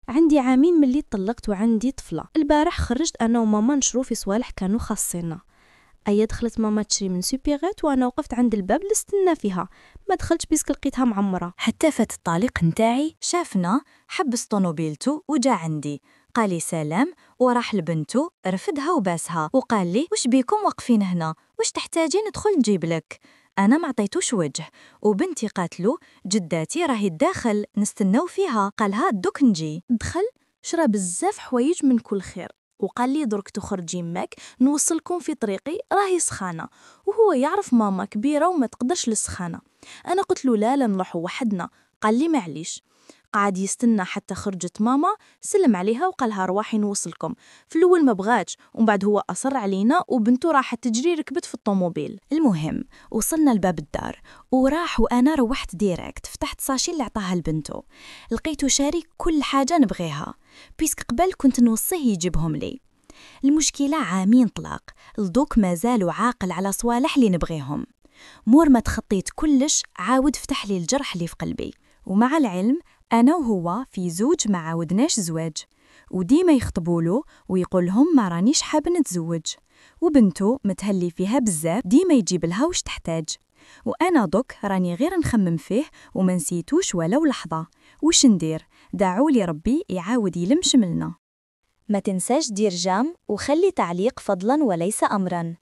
عندي عامين ملي طلقت وعندي طفلة. البارح خرجت أنا وماما نشرو في صوالح كانوا خاصينا. أيا دخلت ماما تشري من سوبيغات وأنا وقفت عند الباب نستنى فيها، ما دخلتش بيسك لقيتها معمرة. حتى فات الطليق نتاعي شافنا حبس طونوبيلتو وجا عندي قالي سلام وراح لبنتو رفدها وباسها وقال لي واش بيكم واقفين هنا، واش تحتاجين ندخل نجيب لك؟ انا ما عطيتوش وجه وبنتي قاتلو جداتي راهي الداخل نستناو فيها، قالها دوك نجي. دخل شرا بزاف حوايج من كل خير وقال لي درك تخرجي ماك نوصلكم في طريقي راهي سخانه، وهو يعرف ماما كبيره وما تقدرش للسخانه. انا قلت له لا نروحوا وحدنا، قال لي معليش. قعد يستنى حتى خرجت ماما، سلم عليها وقالها رواحي نوصلكم. في الاول ما بغاتش ومن بعد هو اصر علينا وبنته راحت تجري ركبت في الطوموبيل. المهم وصلنا لباب الدار وراح وانا روحت ديريكت فتحت ساشي اللي عطاها لبنته، لقيته شاري كل حاجه نبغيها بيسك قبل كنت نوصيه يجيبهم لي. المشكله عامين طلاق لدوك مازالوا عاقل على صوالح اللي نبغيهم. مور ما تخطيت كلش عاود فتح لي الجرح اللي في قلبي. ومع العلم أنا وهو في زوج ما عاودناش زواج، وديما يخطبوله ويقولهم ما رانيش حاب نتزوج، وبنته متهلي فيها بزاف ديما يجيب لها وش تحتاج، وأنا دوك راني غير نخمم فيه وما نسيتوش ولو لحظة. وش ندير؟ دعولي ربي يعاود يلم شملنا. ما تنساش دير جام وخلي تعليق فضلا وليس أمرا.